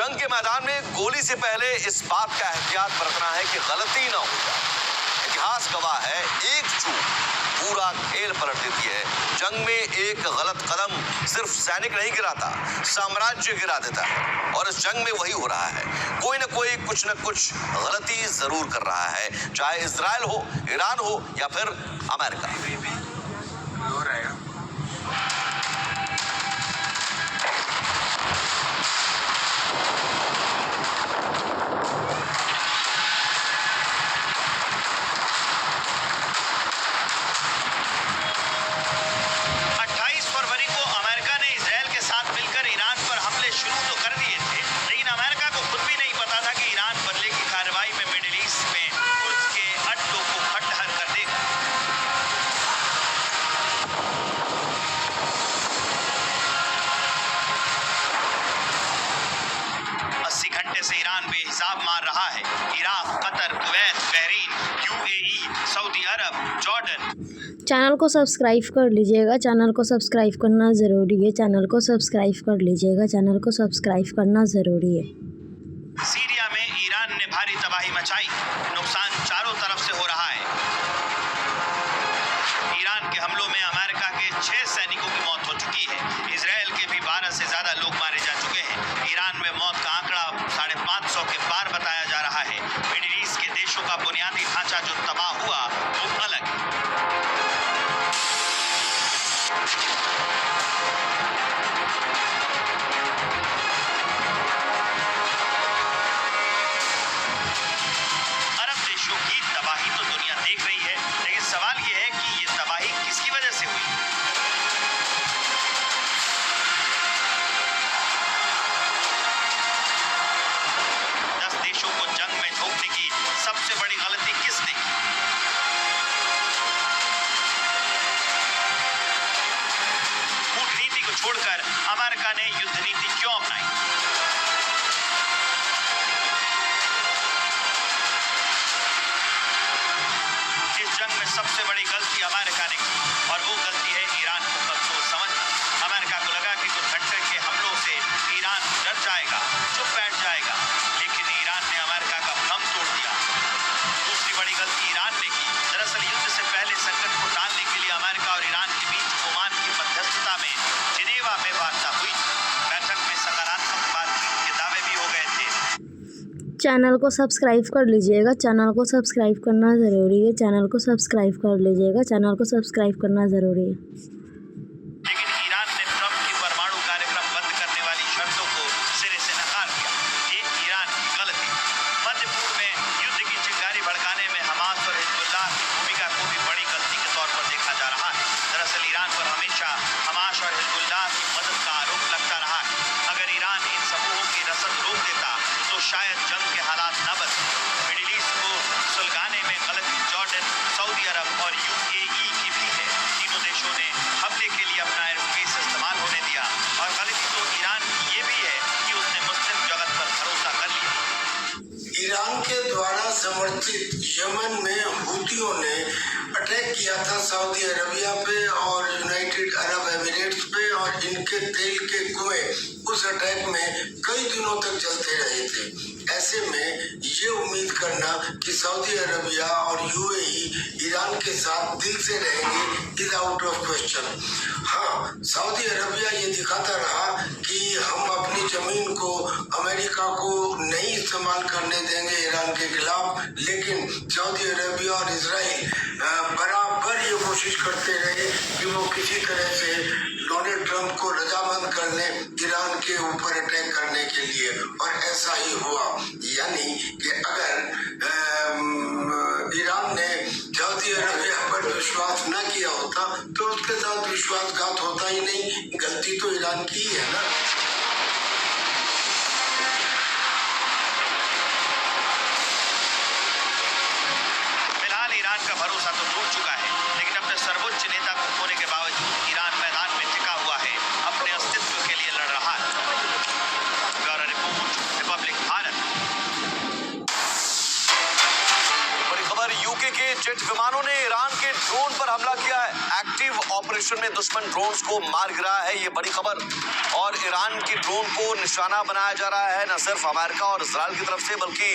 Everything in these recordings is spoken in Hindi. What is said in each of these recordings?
जंग के मैदान में गोली से पहले इस बात का एहतियात बरतना है कि गलती ना हो जाए। इतिहास गवाह है, एक चूक पूरा खेल पलट देती है। जंग में एक गलत कदम सिर्फ सैनिक नहीं गिराता, साम्राज्य गिरा देता है। और इस जंग में वही हो रहा है। कोई ना कोई कुछ न कुछ गलती जरूर कर रहा है, चाहे इजराइल हो, ईरान हो या फिर अमेरिका। हो रहेगा। बेहिसाब मार रहा है। Iraq, Qatar, Kuwait, Bahrain, UAE, Saudi Arabia, Jordan. Channel को सब्सक्राइब कर लीजिएगा, चैनल को सब्सक्राइब करना ज़रूरी है, चैनल को सब्सक्राइब कर लीजिएगा, चैनल को सब्सक्राइब करना ज़रूरी है। सीरिया में ईरान ने भारी तबाही मचाई, नुकसान चारों तरफ से हो रहा है। ईरान के हमलों में अमेरिका के 6 सैनिकों की मौत हो चुकी है। इजराइल के भी 12 से ज्यादा लोग मारे जा चुके हैं। ईरान में मौत का आंकड़ा 550 के पार बताया जा रहा है। मिडिल ईस्ट के देशों का बुनियादी ढांचा जो तबाह हुआ वो अलग अरब देशों की तबाही तो दुनिया देख रही है, लेकिन सवाल यह है कि ये तबाही किसकी वजह से हुई। सबसे बड़ी गलती किसने की? कूटनीति को छोड़कर अमेरिका ने युद्ध नीति क्यों अपनाई? इस जंग में सबसे बड़ी गलती अमेरिका ने की और वो गलती है ईरान को कमजोर समझना। अमेरिका को लगा कि कुछ घंटे के हमलों से ईरान डर जाएगा, चुप बैठ जाएगा, लेकिन ईरान ने अमेरिका का भ्रम तोड़ दिया। दूसरी बड़ी गलती ईरान ने की। दरअसल युद्ध से पहले संकट को टालने के लिए अमेरिका और ईरान के बीच ओमान की मध्यस्थता में जिनेवा में वार्ता हुई। बैठक में सकारात्मक बातचीत के दावे भी हो गए थे। चैनल को सब्सक्राइब कर लीजिएगा, चैनल को सब्सक्राइब करना ज़रूरी है, चैनल को सब्सक्राइब कर लीजिएगा, चैनल को सब्सक्राइब करना ज़रूरी है। लेकिन ईरान ने ट्रंप की परमाणु कार्यक्रम बंद करने वाली शर्तों को सिरे से नकार दिया। ये ईरान की गलती। मध्य पूर्व में युद्ध की चिंगारी भड़काने में हमास और हिजबुल्लाह की भूमिका को भी बड़ी गलती के तौर पर देखा जा रहा है। दरअसल ईरान पर हमेशा हमास और हिजबुल्लाह की मदद का आरोप लगता रहा है। अगर ईरान इन समूहों की रसद रोक देता तो शायद जंग के हालात न बदलते। मिडिल ईस्ट को सुलगाने में गलती जॉर्डन, सऊदी अरब और यूएई की भी है। तीनों देशों ने हमले के लिए अपना एयरस्पेस इस्तेमाल होने दिया और गलती तो ईरान की ये भी है कि उसने मुस्लिम जगत पर भरोसा कर लिया। ईरान के द्वारा समर्थित यमन में हूतियों ने अटैक किया था सऊदी अरबिया पे और यूनाइटेड अरब एमिरेट्स पे, और इनके तेल के कुएं उस अटैक में कई दिनों तक चलते रहे थे। ऐसे में ये उम्मीद करना कि सऊदी अरबिया और यूएई ईरान के साथ दिल से रहेंगे इज आउट ऑफ क्वेश्चन। हाँ, सऊदी अरबिया ये दिखाता रहा कि हम अपनी जमीन को अमेरिका को नहीं इस्तेमाल करने देंगे ईरान के खिलाफ, लेकिन सऊदी अरबिया और इजराइल बराबर ये कोशिश करते रहे कि वो किसी तरह से डोनाल्ड ट्रंप को रजामंद कर लें ईरान के ऊपर अटैक करने के लिए, और ऐसा ही हुआ। यानी कि अगर ईरान ने सऊदी अरबिया पर विश्वास न किया होता तो उसके साथ विश्वासघात होता ही नहीं। गलती तो ईरान की है ना। फिलहाल ईरान का भरोसा तो टूट चुका है, लेकिन अपने सर्वोच्च नेता को खोने के बावजूद ईरान मैदान में टिका हुआ है, अपने अस्तित्व के लिए लड़ रहा है। Bureau report, Republic Bharat. बड़ी खबर, यूके के जेट विमानों ने ईरान के ड्रोन पर हमला किया है। एक्टिव ऑपरेशन में दुश्मन ड्रोन्स को मार गिराया है, ये बड़ी खबर। और ईरान की ड्रोन को निशाना बनाया जा रहा है, न सिर्फ अमेरिका और इजराइल की तरफ से, बल्कि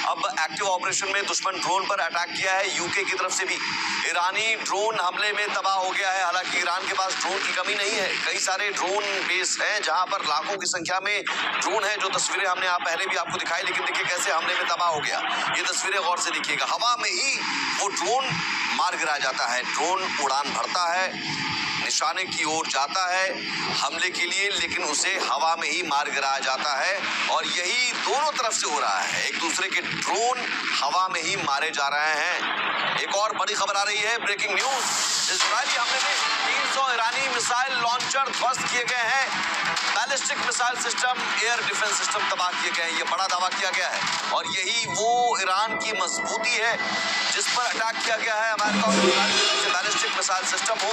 अब एक्टिव ऑपरेशन में दुश्मन ड्रोन पर अटैक किया है यूके की तरफ से भी। ईरानी ड्रोन हमले में तबाह हो गया है। हालांकि ईरान के पास ड्रोन की कमी नहीं है, कई सारे ड्रोन बेस हैं जहां पर लाखों की संख्या में ड्रोन है। जो तस्वीरें हमने पहले भी आपको दिखाई, लेकिन देखिए कैसे हमले में तबाह हो गया। ये तस्वीरें गौर से देखिएगा, हवा में ही वो ड्रोन मार गिराया जाता है। ड्रोन उड़ान भरता है, निशाने की ओर जाता है हमले के लिए, लेकिन उसे हवा में ही मार गिराया जाता है। और यही दोनों तरफ से हो रहा है, एक दूसरे के ड्रोन हवा में ही मारे जा रहे हैं। एक और बड़ी खबर आ रही है, ब्रेकिंग न्यूज। इजरायली हमले में 300 ईरानी मिसाइल लॉन्चर ध्वस्त किए गए हैं। Ballistic missile system, air defence system तबाह किए गए हैं, ये बड़ा दावा किया गया है। और यही वो ईरान की मजबूती है जिस पर अटैक किया गया है। अमेरिका और इजराइल की तरफ से बैलिस्टिक मिसाइल सिस्टम हो,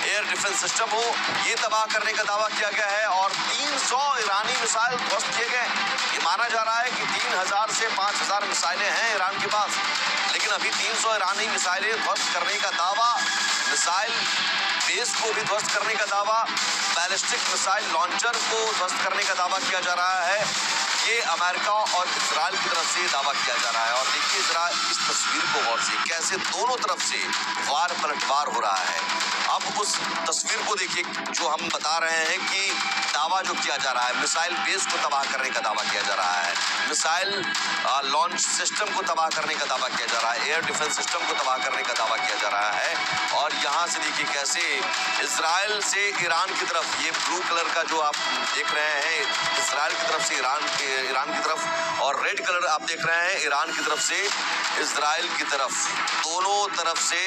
एयर डिफेंस सिस्टम हो, ये तबाह करने का दावा किया गया है। और 300 ईरानी मिसाइल ध्वस्त किए गए। ये माना जा रहा है कि 3000 से 5000 मिसाइलें हैं ईरान के पास, लेकिन अभी 300 ईरानी मिसाइलें ध्वस्त करने का दावा, मिसाइल बेस को भी ध्वस्त करने का दावा, बैलिस्टिक मिसाइल लॉन्चर को ध्वस्त करने का दावा किया जा रहा है। ये अमेरिका और इजराइल की तरफ से दावा किया जा रहा है। और देखिए जरा इस तस्वीर को गौर से, कैसे दोनों तरफ से वार पलटवार हो रहा है। अब उस तस्वीर को देखिए जो हम बता रहे हैं कि दावा जो किया जा रहा है, मिसाइल बेस को तबाह करने का दावा किया जा रहा है, मिसाइल लॉन्च सिस्टम को तबाह करने का दावा किया जा रहा है, एयर डिफेंस सिस्टम को तबाह करने का दावा किया जा रहा है। और यहाँ से देखिए कैसे इजराइल से ईरान की तरफ, ये ब्लू कलर का जो आप देख रहे हैं इजराइल की तरफ से ईरान की तरफ, और रेड कलर आप देख रहे हैं ईरान की तरफ से इजराइल की तरफ, दोनों तरफ से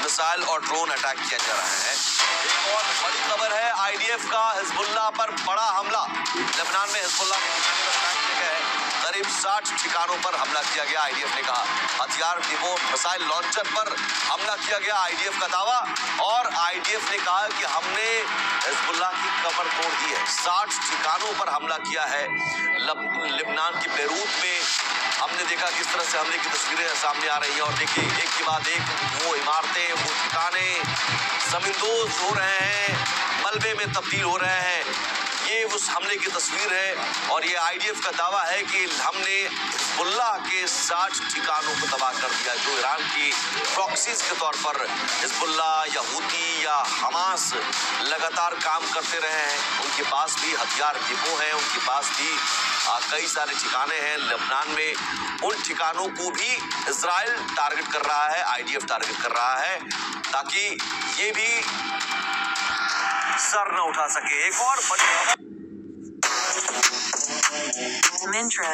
मिसाइल और ड्रोन अटैक किया जा रहा है। एक और बड़ी खबर है, आईडीएफ का हिजबुल्लाह पर बड़ा हमला। लेबनान में हिजबुल्लाह के ठिकाने पर अटैक किया गया है। करीब 60 ठिकानों पर हमला किया गया। आईडीएफ ने कहा हथियार डिपो, मिसाइल लॉन्चर पर हमला किया गया, आईडीएफ का दावा। और आईडीएफ ने कहा कि हमने हिजबुल्लाह की कमर तोड़ दी है। 60 ठिकानों पर हमला किया है। लेबनान की बेरूत में हमने देखा किस तरह से हमले की तस्वीरें सामने आ रही हैं। और देखिए एक के बाद एक वो इमारतें, वो ठिकाने ज़मींदोज़ हो रहे हैं, मलबे में तब्दील हो रहे हैं। ये उस हमले की तस्वीर है। और ये आईडीएफ का दावा है कि हमने हिजबुल्लाह के 60 ठिकानों को तबाह कर दिया, जो ईरान की प्रॉक्सीज के तौर पर हिजबुल्लाह या हूती या हमास लगातार काम करते रहे हैं। उनके पास भी हथियार डिपो हैं, उनके पास भी कई सारे ठिकाने हैं लेबनान में। उन ठिकानों को भी इजराइल टारगेट कर रहा है, आईडीएफ टारगेट कर रहा है, ताकि ये भी सर न उठा सके। एक और बड़ी